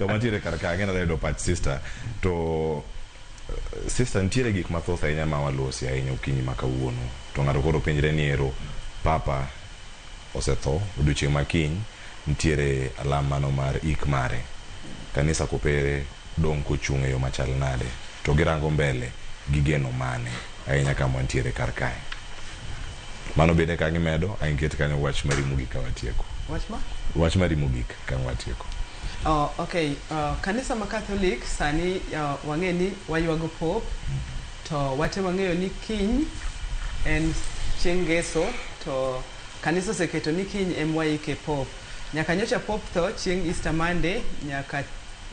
kama nitiere kar ka ng'ena redo pach sister to sister nitiere gik mathoth ahinya ma walosi ahinya okinyi ma kawuono to ng'ato koro penjre ni ero papa osetho odiochieng' makiny nitiere alama no mar ik mare kanisa kopere dong kochung' e yo machal nade to girango mbele gigeno mane ahinya kama nitiere kar kae mano bende ka gimedo ainget kanyo wach mari mogik ka watieko wach mari mogik ka watieko. Okay, kanisa ma Catholic sani wang'e ni waywago pop to wate wang'eyo ni kiny en chieng' ngeso to kanisa oseketo ni kiny em waike pop nyaka nyocha pop tho chieng' Easter Monday nyaka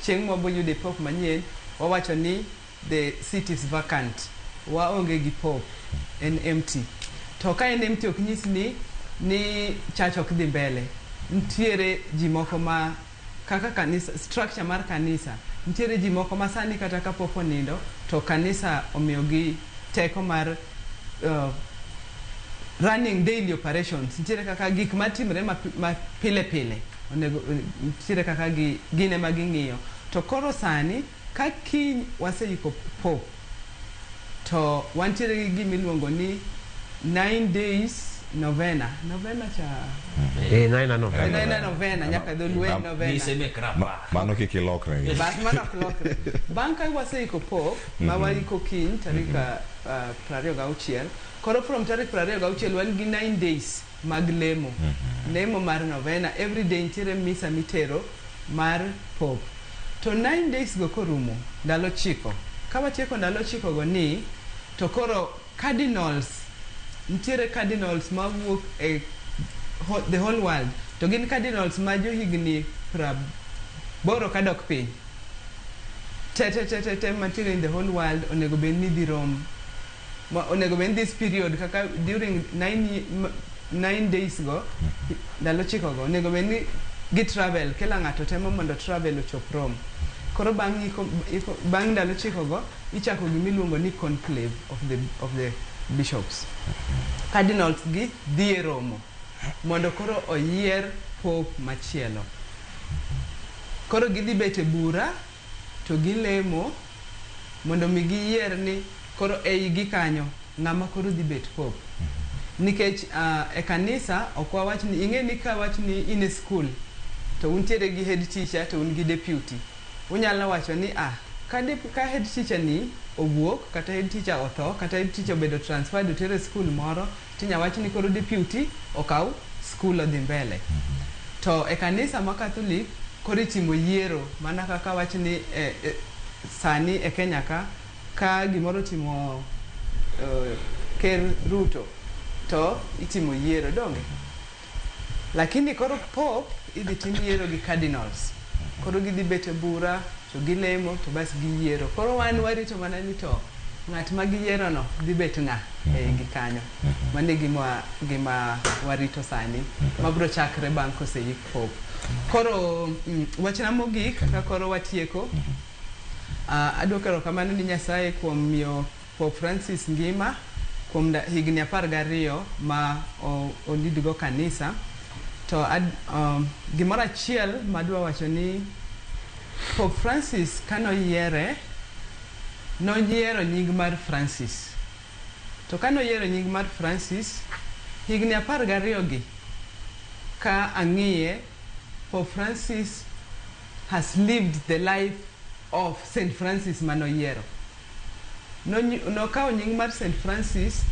chieng' mwabuyude pop manyien wawacho ni the seat is vacant waonge gi pop en empty to ka en empty ok nyis ni church ok dhi mbele ntiere ji moko ma kaka kanisa structure mar kanisa ntiere ji moko ma sani kata ka pop onindo to kanisa omiyogi teko mar running daily operations ntiere kaka gik matimre ma pile pile onego ntiere kaka gine ma ging'iyo to koro sani ka kiny waseiko pop to wantiere gi gimiluongo ni 9 days novena cha 9 novena nyaka dholwe novena mano kikilokre bang' ka waseiko pop ma waiko kiny tarika 26 koro from tarik 26 wan gi 9 days mag lemo mar novena every day ntiere misa mitero mar pop to 9 days go korumo ndalo chiko ka watieko ndalo chiko go ni to koro cardinals ntiere cardinals ma wuok e the whole world to gin cardinals ma johigni 80 kadok piny te mantiere in the whole world onego bed ni dhi rom onego bed this period kaka during 9 days go ndalo chiko go onego bed ni gi travel kila ng'ato temo mondo travel ochop rom koro bang' ndalo chiko go ichako gimiluongo ni conclave of the bishops cardinals gi dhi e romo mondo koro oyier pope machielo koro gidhi bete bura to gilemo mondo mi giyier ni koro ei gi kanyo ng'ama koro dhi bet pope nikech e kanisa ok wawach ni ing'e ni ka wach ni in e school to untiere gi head teacher to un gi deputy unyalo wacho ni ka head teacher ni owuok kata head teacher otho kata head teacher obedo transferred otere school moro tinya wach ni koro deputy okaw school odhi mbele to e kanisa ma Catholic koro itimo yiero mana kaka wach ni sani e Kenya ka gimoro timo ker Ruto to itimo yiero donge lakini koro pope idhi tim yiero gi cardinals koro gidhi bete bura to gilemo to bas giyiero koro wan warito mana ni to ng'at ma giyiero no dhi bet ng'a gi kanyo mane gima warito sani mabro chakre bang' koseik pop koro wachna mogik ka koro watieko adwoko erokamano ni Nyasaye kuom miyo Pope Francis ngima kuom higni 12 ma onidgo kanisa to gimoro achiel madwa wacho ni Pope Francis kanoyiere noyiero nying mar Francis to kanoyiero nying mar Francis higni 12 gi ka ang'iye Pope Francis has lived the life of St. Francis manoyiero nokawo nying mar St. Francis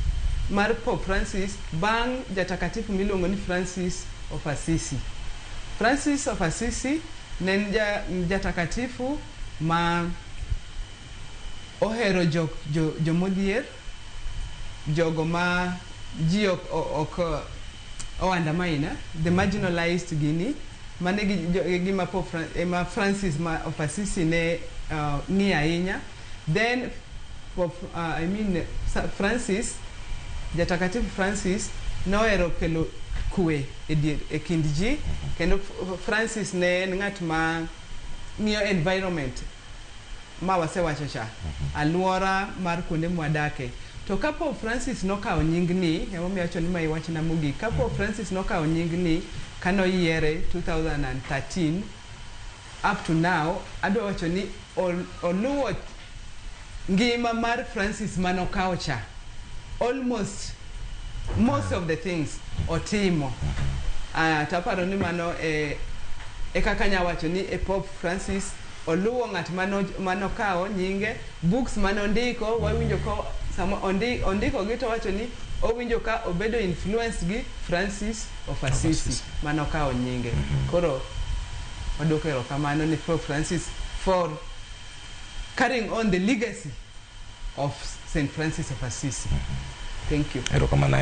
mar Pope Francis bang' jatakatifu miluongo ni Francis of Assisi. Francis of Assisi ne jatakatifu ma ohero jomodhier jogo ma ji ok owanda maina the marginalized gini mane gima Pope Francis of Assisi ne ng'i ahinya then Francis jatakatifu Francis nohero kelo kwe e kind ji kendo Francis ne en ng'at ma ng'iyo environment ma wasewacho cha alwora mar kuonde mwadake to ka Pope Francis nokawo nying ni emomiyo wacho ni mai wachna mogik ka Pope Francis nokawo nying ni kanoyiere 2013 up to now adwa wacho ni oluwo ngima mar Francis manokawo cha almost most of the things otimo. Taparo ni mano kaka nya wacho ni Pope Francis oluwo ng'at manokawo nyinge, books manondiko wawinjo ko samo ondiko gi to wacho ni owinjo ka obedo influenced gi Francis of Assisi manokawo nyinge. Koro waduoko erokamano ni Pope Francis for carrying on the legacy of St. Francis of Assisi. Thank you. Erokamano.